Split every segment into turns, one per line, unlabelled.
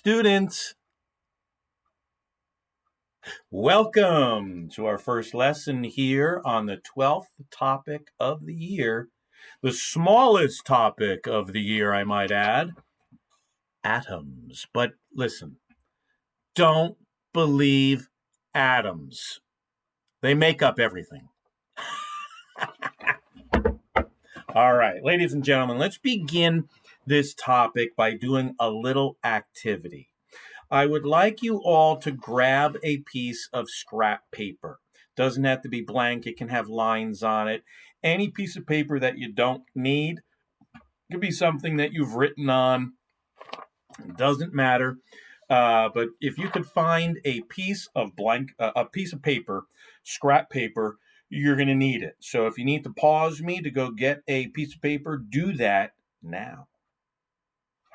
Students, welcome to our first lesson here on the 12th topic of the year, the smallest topic of the year, I might add, atoms. But listen, don't believe atoms. They make up everything. All right, ladies and gentlemen, let's begin this topic by doing a little activity. I would like you all to grab a piece of scrap paper. Doesn't have to be blank. It can have lines on it. Any piece of paper that you don't need. It could be something that you've written on. It doesn't matter. But if you could find a piece of paper, scrap paper, you're going to need it. So if you need to pause me to go get a piece of paper, do that now.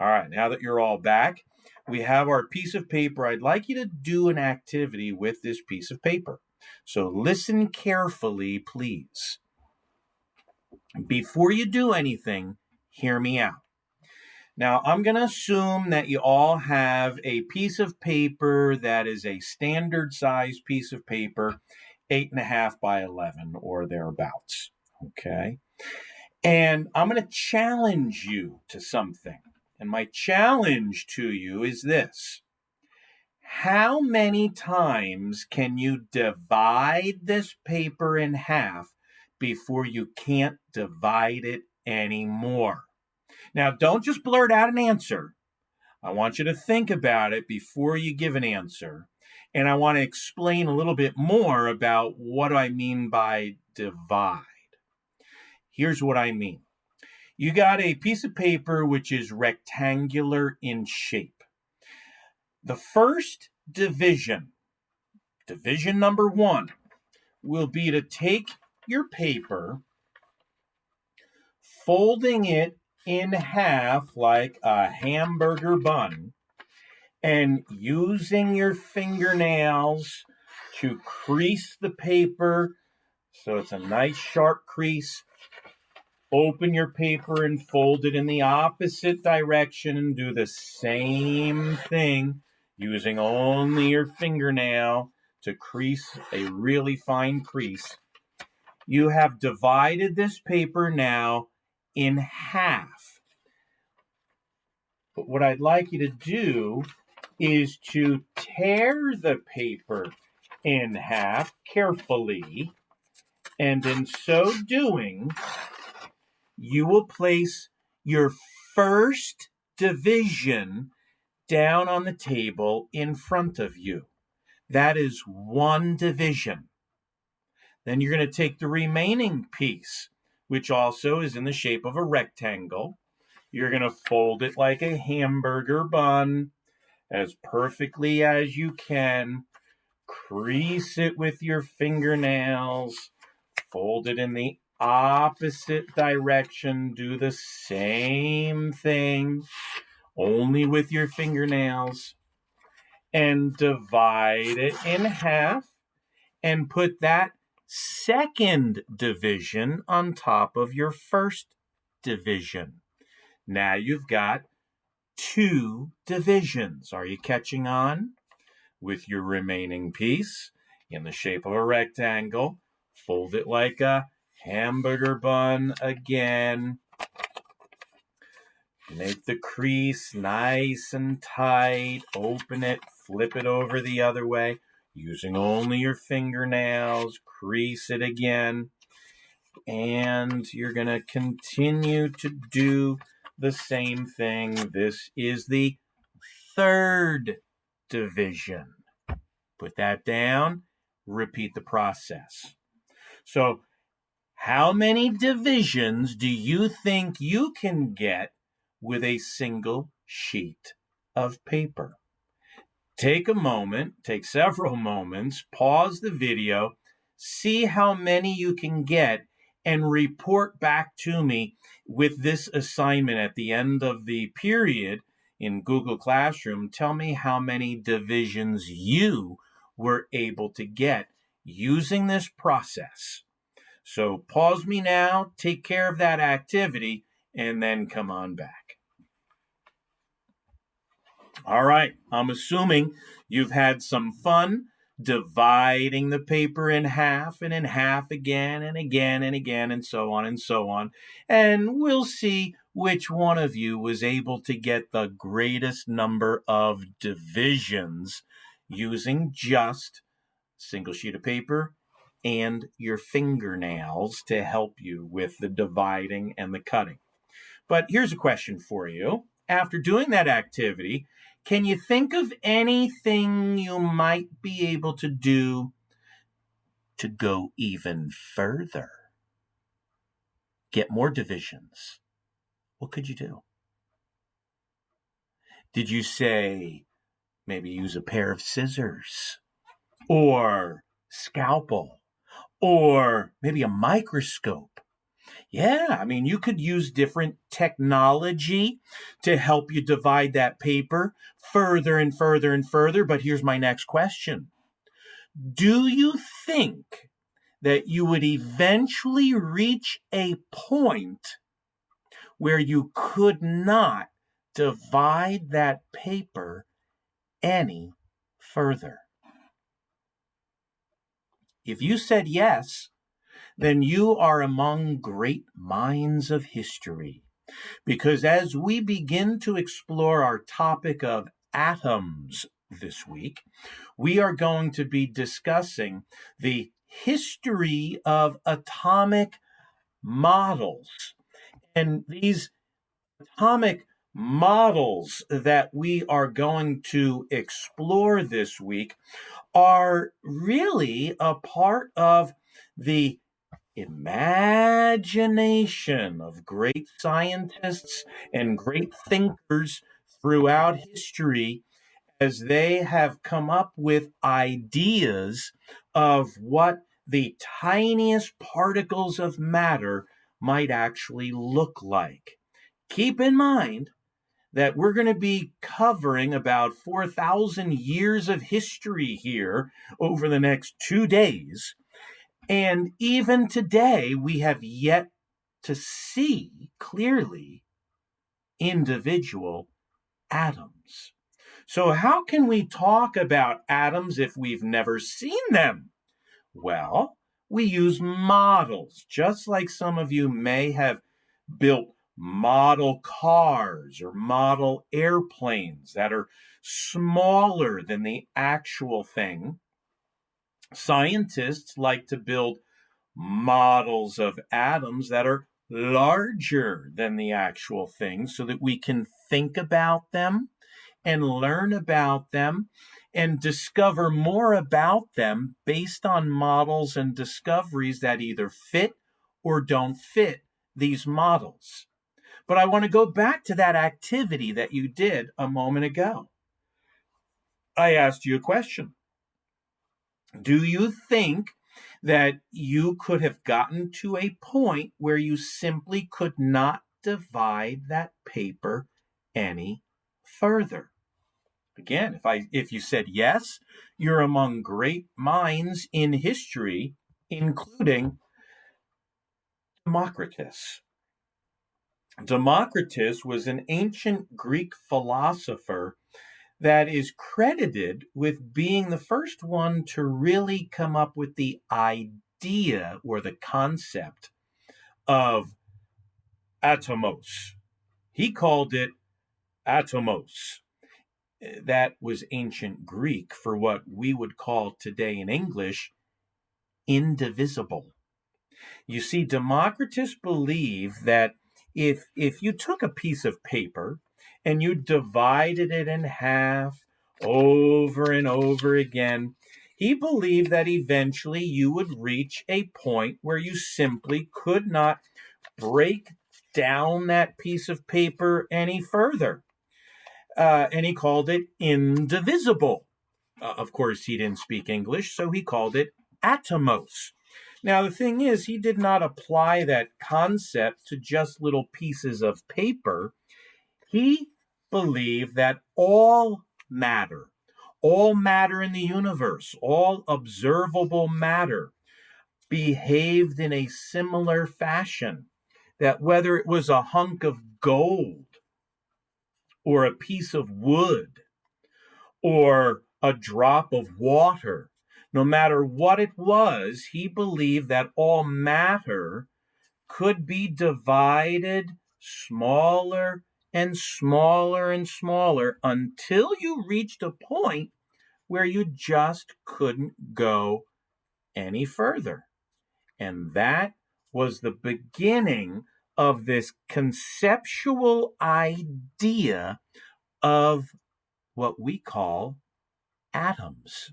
All right, now that you're all back, we have our piece of paper. I'd like you to do an activity with this piece of paper. So listen carefully, please. Before you do anything, hear me out. Now, I'm going to assume that you all have a piece of paper that is a standard size piece of paper, 8.5 by 11 or thereabouts, okay? And I'm going to challenge you to something. And my challenge to you is this. How many times can you divide this paper in half before you can't divide it anymore? Now, don't just blurt out an answer. I want you to think about it before you give an answer. And I want to explain a little bit more about what I mean by divide. Here's what I mean. You got a piece of paper which is rectangular in shape. The first division number 1, will be to take your paper, folding it in half like a hamburger bun, and using your fingernails to crease the paper so it's a nice sharp crease. Open your paper and fold it in the opposite direction and do the same thing using only your fingernail to crease a really fine crease. You have divided this paper now in half. But what I'd like you to do is to tear the paper in half carefully, and in so doing, you will place your first division down on the table in front of you. That is one division. Then you're going to take the remaining piece, which also is in the shape of a rectangle. You're going to fold it like a hamburger bun as perfectly as you can. Crease it with your fingernails. Fold it in the opposite direction. Do the same thing, only with your fingernails. And divide it in half and put that second division on top of your first division. Now you've got 2 divisions. Are you catching on? With your remaining piece in the shape of a rectangle, fold it like a hamburger bun again. Make the crease nice and tight. Open it, flip it over the other way. Using only your fingernails, crease it again. And you're going to continue to do the same thing. This is the third division. Put that down. Repeat the process. So, how many divisions do you think you can get with a single sheet of paper? Take a moment, take several moments, pause the video, see how many you can get, and report back to me with this assignment at the end of the period in Google Classroom. Tell me how many divisions you were able to get using this process. So pause me now, take care of that activity, and then come on back. All right, I'm assuming you've had some fun dividing the paper in half and in half again and again and again and so on and so on. And we'll see which one of you was able to get the greatest number of divisions using just a single sheet of paper and your fingernails to help you with the dividing and the cutting. But here's a question for you. After doing that activity, can you think of anything you might be able to do to go even further? Get more divisions. What could you do? Did you say maybe use a pair of scissors or scalpel or maybe a microscope? Yeah, I mean, you could use different technology to help you divide that paper further and further and further. But here's my next question. Do you think that you would eventually reach a point where you could not divide that paper any further? If you said yes, then you are among great minds of history. Because as we begin to explore our topic of atoms this week, we are going to be discussing the history of atomic models. And these atomic models that we are going to explore this week are really a part of the imagination of great scientists and great thinkers throughout history as they have come up with ideas of what the tiniest particles of matter might actually look like. Keep in mind that we're going to be covering about 4,000 years of history here over the next 2 days. And even today, we have yet to see clearly individual atoms. So, how can we talk about atoms if we've never seen them? Well, we use models, just like some of you may have built model cars or model airplanes that are smaller than the actual thing. Scientists like to build models of atoms that are larger than the actual thing so that we can think about them and learn about them and discover more about them based on models and discoveries that either fit or don't fit these models. But I want to go back to that activity that you did a moment ago. I asked you a question. Do you think that you could have gotten to a point where you simply could not divide that paper any further? Again, if you said yes, you're among great minds in history, including Democritus. Democritus was an ancient Greek philosopher that is credited with being the first one to really come up with the idea or the concept of atomos. He called it atomos. That was ancient Greek for what we would call today in English indivisible. You see, Democritus believed that if you took a piece of paper and you divided it in half over and over again, he believed that eventually you would reach a point where you simply could not break down that piece of paper any further. And he called it indivisible. Of course, he didn't speak English, so he called it atomos. Now, the thing is, he did not apply that concept to just little pieces of paper. He believed that all matter in the universe, all observable matter, behaved in a similar fashion. That whether it was a hunk of gold or a piece of wood or a drop of water. No matter what it was, he believed that all matter could be divided smaller and smaller and smaller until you reached a point where you just couldn't go any further. And that was the beginning of this conceptual idea of what we call atoms.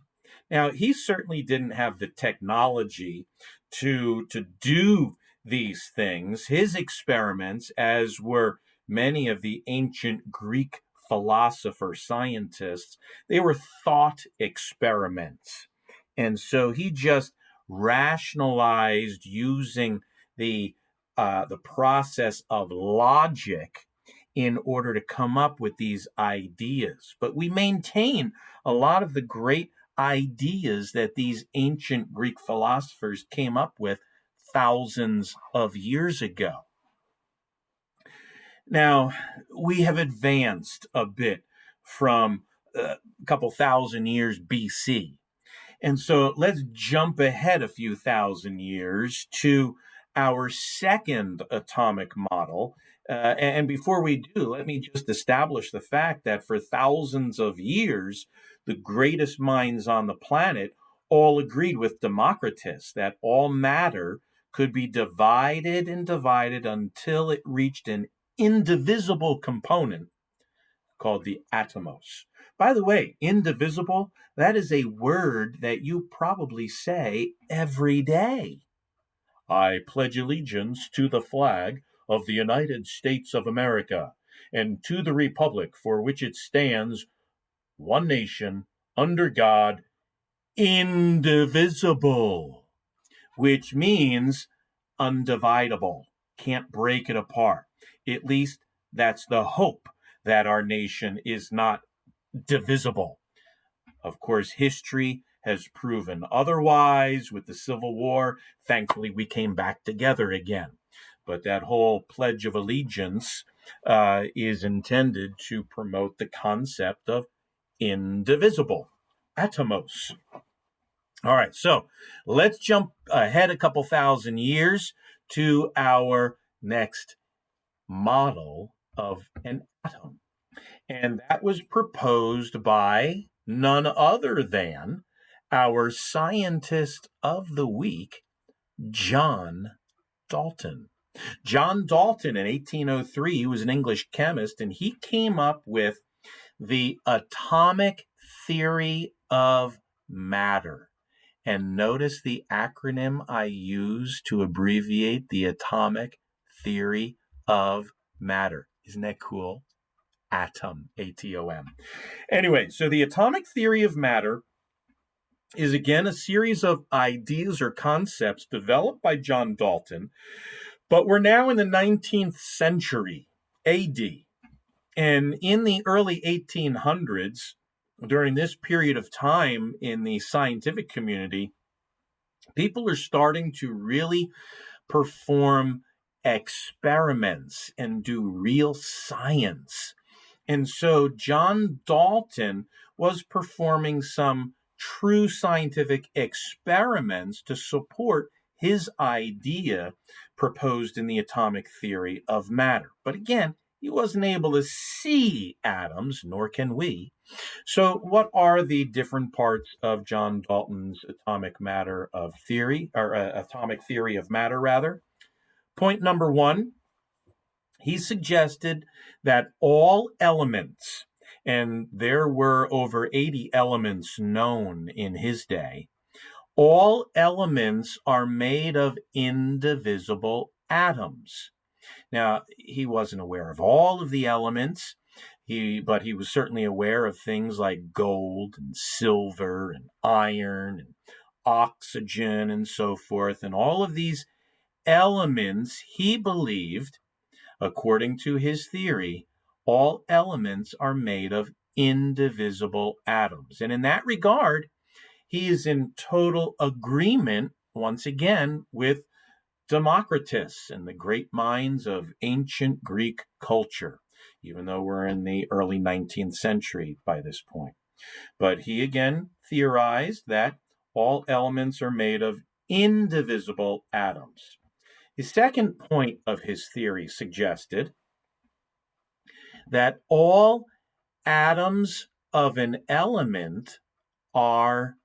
Now, he certainly didn't have the technology to do these things. His experiments, as were many of the ancient Greek philosopher scientists, they were thought experiments. And so he just rationalized using the process of logic in order to come up with these ideas. But we maintain a lot of the great ideas that these ancient Greek philosophers came up with thousands of years ago. Now, we have advanced a bit from a couple thousand years BC. And so let's jump ahead a few thousand years to our second atomic model. And before we do, let me just establish the fact that for thousands of years, the greatest minds on the planet all agreed with Democritus that all matter could be divided and divided until it reached an indivisible component called the atomos. By the way, indivisible, that is a word that you probably say every day. I pledge allegiance to the flag of the United States of America and to the republic for which it stands, one nation, under God, indivisible, which means undividable. Can't break it apart. At least that's the hope, that our nation is not divisible. Of course, history has proven otherwise with the Civil War. Thankfully, we came back together again. But that whole Pledge of Allegiance is intended to promote the concept of indivisible, atomos. All right, so let's jump ahead a couple thousand years to our next model of an atom. And that was proposed by none other than our scientist of the week, John Dalton. John Dalton in 1803, he was an English chemist, and he came up with the atomic theory of matter. And notice the acronym I use to abbreviate the atomic theory of matter. Isn't that cool? Atom, A-T-O-M. Anyway, so the atomic theory of matter is again a series of ideas or concepts developed by John Dalton, but we're now in the 19th century AD. And in the early 1800s, during this period of time in the scientific community, people are starting to really perform experiments and do real science. And so John Dalton was performing some true scientific experiments to support his idea proposed in the atomic theory of matter. But again, he wasn't able to see atoms, nor can we. So what are the different parts of John Dalton's atomic matter of theory, or atomic theory of matter, rather? Point number one, he suggested that all elements, and there were over 80 elements known in his day, all elements are made of indivisible atoms. Now, he wasn't aware of all of the elements, but he was certainly aware of things like gold and silver and iron and oxygen and so forth. And all of these elements, he believed, according to his theory, all elements are made of indivisible atoms. And in that regard, he is in total agreement, once again, with Democritus and the great minds of ancient Greek culture, even though we're in the early 19th century by this point. But he again theorized that all elements are made of indivisible atoms. His second point of his theory suggested that all atoms of an element are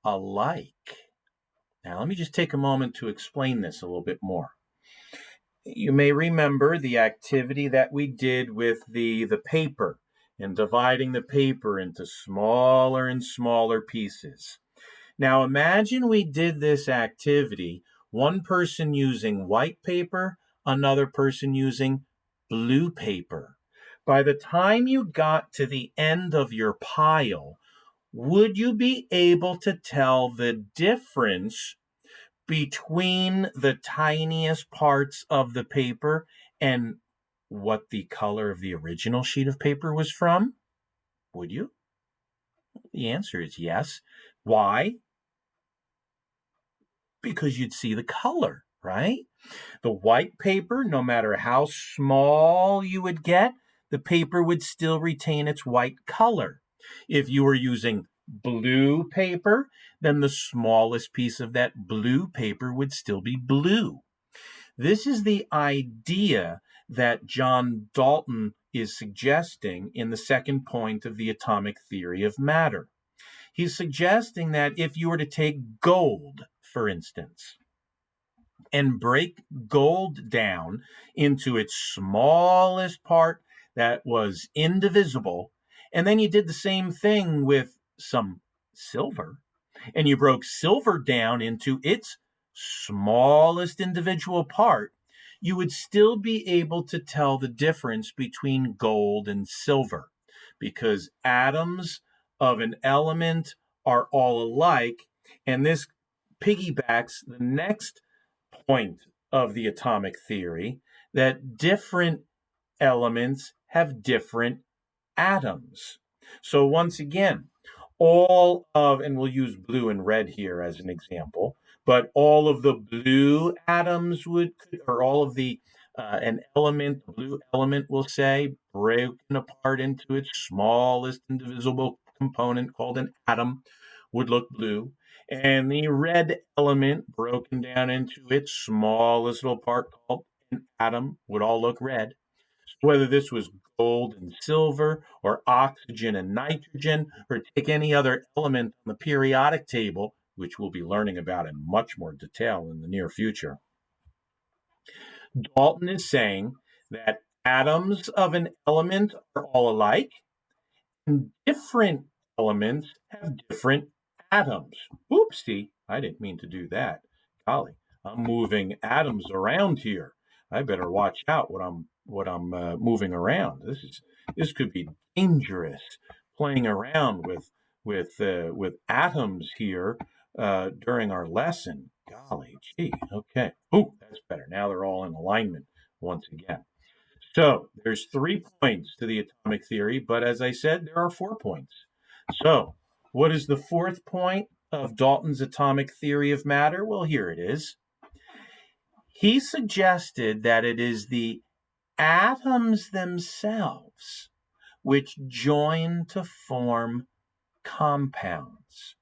alike. Now, let me just take a moment to explain this a little bit more. You may remember the activity that we did with the paper and dividing the paper into smaller and smaller pieces. Now, imagine we did this activity, one person using white paper, another person using blue paper. By the time you got to the end of your pile, would you be able to tell the difference between the tiniest parts of the paper and what the color of the original sheet of paper was from? Would you? The answer is yes. Why? Because you'd see the color, right? The white paper, no matter how small you would get, the paper would still retain its white color. If you were using blue paper, then the smallest piece of that blue paper would still be blue. This is the idea that John Dalton is suggesting in the second point of the atomic theory of matter. He's suggesting that if you were to take gold, for instance, and break gold down into its smallest part that was indivisible, and then you did the same thing with some silver, and you broke silver down into its smallest individual part, you would still be able to tell the difference between gold and silver, because atoms of an element are all alike, and this piggybacks the next point of the atomic theory, that different elements have different atoms. So once again, all of, and we'll use blue and red here as an example, but all of the blue atoms would, or all of the, an element, the blue element, we'll say, broken apart into its smallest indivisible component called an atom, would look blue. And the red element broken down into its smallest little part called an atom would all look red. Whether this was gold and silver, or oxygen and nitrogen, or take any other element on the periodic table, which we'll be learning about in much more detail in the near future. Dalton is saying that atoms of an element are all alike, and different elements have different atoms. Oopsie, I didn't mean to do that. Golly, I'm moving atoms around here. I better watch out what I'm moving around. This could be dangerous. Playing around with atoms here during our lesson. Golly gee. Okay. Oh, that's better. Now they're all in alignment once again. So there's 3 points to the atomic theory, but as I said, there are 4 points. So what is the 4th point of Dalton's atomic theory of matter? Well, here it is. He suggested that it is the atoms themselves which join to form compounds.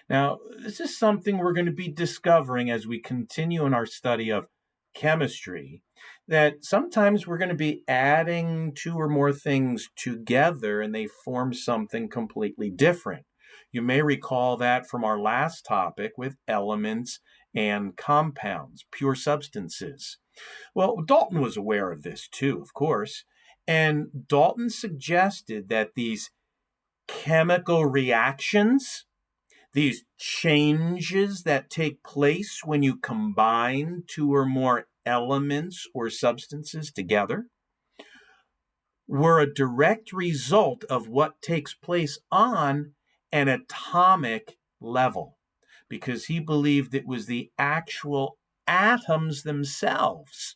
Now, this is something we're going to be discovering as we continue in our study of chemistry, that sometimes we're going to be adding 2 or more things together and they form something completely different. You may recall that from our last topic with elements and compounds, pure substances. Well, Dalton was aware of this too, of course, and Dalton suggested that these chemical reactions, these changes that take place when you combine 2 or more elements or substances together, were a direct result of what takes place on an atomic level, because he believed it was the actual atoms themselves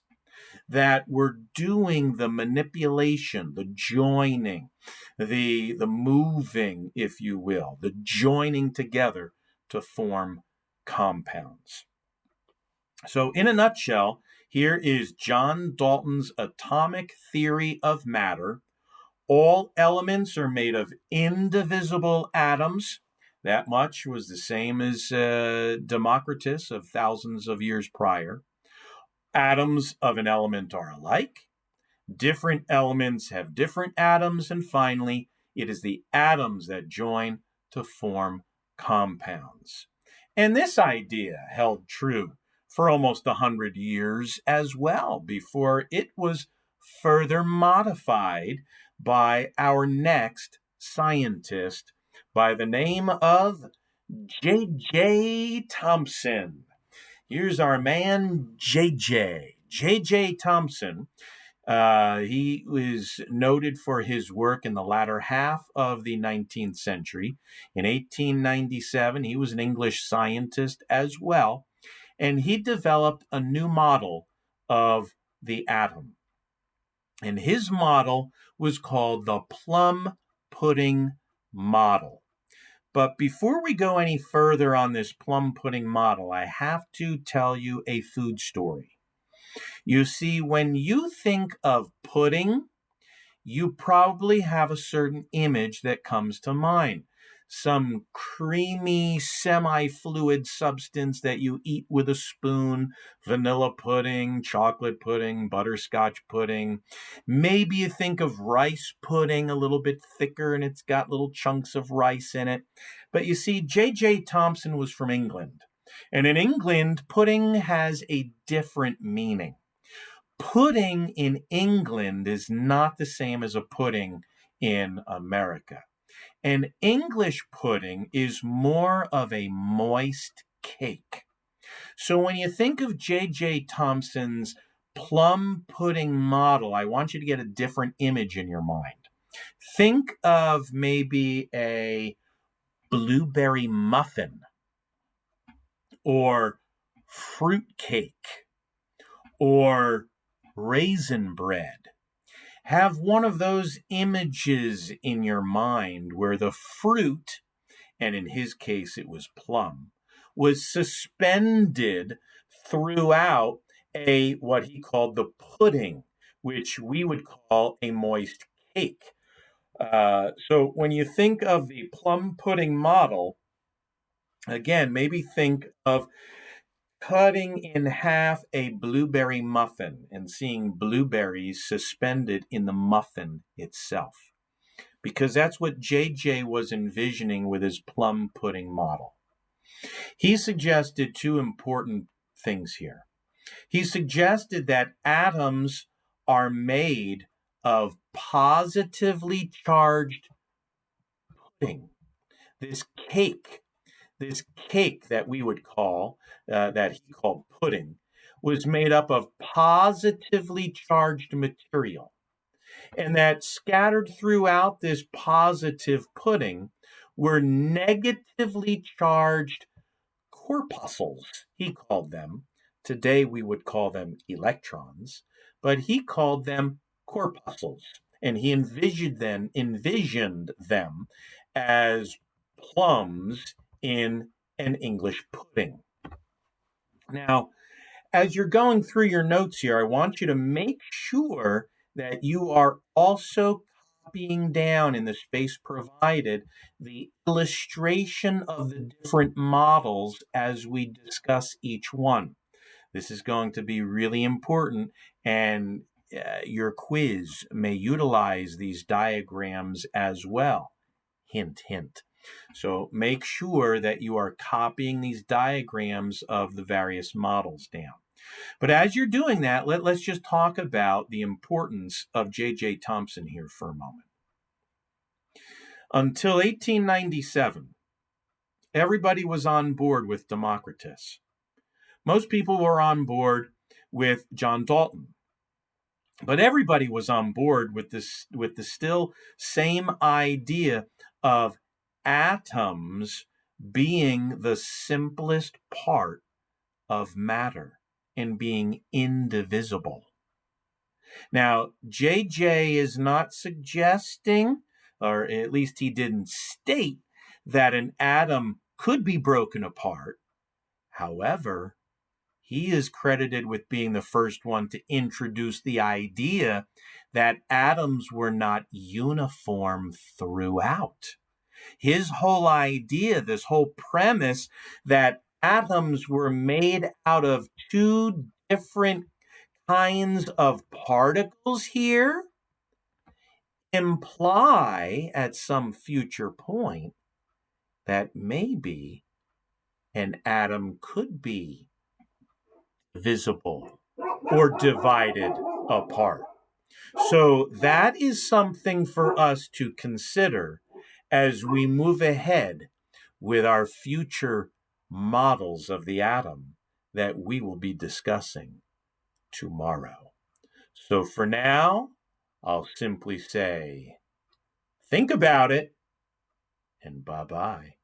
that were doing the manipulation, the joining, the moving, if you will, the joining together to form compounds. So in a nutshell, here is John Dalton's atomic theory of matter. All elements are made of indivisible atoms. That much was the same as Democritus of thousands of years prior. Atoms of an element are alike. Different elements have different atoms. And finally, it is the atoms that join to form compounds. And this idea held true for almost 100 years as well, before it was further modified by our next scientist by the name of J.J. Thomson. Here's our man, J.J. J.J. Thomson. He was noted for his work in the latter half of the 19th century. In 1897, he was an English scientist as well, and he developed a new model of the atom. And his model was called the Plum pudding model. But before we go any further on this plum pudding model, I have to tell you a food story. You see, when you think of pudding, you probably have a certain image that comes to mind. Some creamy, semi-fluid substance that you eat with a spoon, vanilla pudding, chocolate pudding, butterscotch pudding. Maybe you think of rice pudding, a little bit thicker, and it's got little chunks of rice in it. But you see, J.J. Thomson was from England. And in England, pudding has a different meaning. Pudding in England is not the same as a pudding in America. An English pudding is more of a moist cake. So when you think of J.J. Thomson's plum pudding model, I want you to get a different image in your mind. Think of maybe a blueberry muffin or fruit cake or raisin bread. Have one of those images in your mind where the fruit, and in his case it was plum, was suspended throughout what he called the pudding, which we would call a moist cake. So when you think of the plum pudding model, again, maybe think of cutting in half a blueberry muffin and seeing blueberries suspended in the muffin itself. Because that's what JJ was envisioning with his plum pudding model. He suggested two important things here. He suggested that atoms are made of positively charged pudding. This cake that we would call, that he called pudding, was made up of positively charged material. And that scattered throughout this positive pudding were negatively charged corpuscles, he called them. Today we would call them electrons, but he called them corpuscles. And he envisioned them as plums in an English pudding. Now, as you're going through your notes here, I want you to make sure that you are also copying down in the space provided the illustration of the different models as we discuss each one. This is going to be really important, and your quiz may utilize these diagrams as well. Hint, hint. So make sure that you are copying these diagrams of the various models down. But as you're doing that, let's just talk about the importance of J.J. Thomson here for a moment. Until 1897, everybody was on board with Democritus. Most people were on board with John Dalton. But everybody was on board with the still same idea of atoms being the simplest part of matter and being indivisible. Now, JJ is not suggesting, or at least he didn't state, that an atom could be broken apart. However, he is credited with being the first one to introduce the idea that atoms were not uniform throughout. His whole idea, this whole premise that atoms were made out of two different kinds of particles here imply at some future point that maybe an atom could be visible or divided apart. So that is something for us to consider as we move ahead with our future models of the atom that we will be discussing tomorrow. So for now, I'll simply say, think about it, and bye-bye.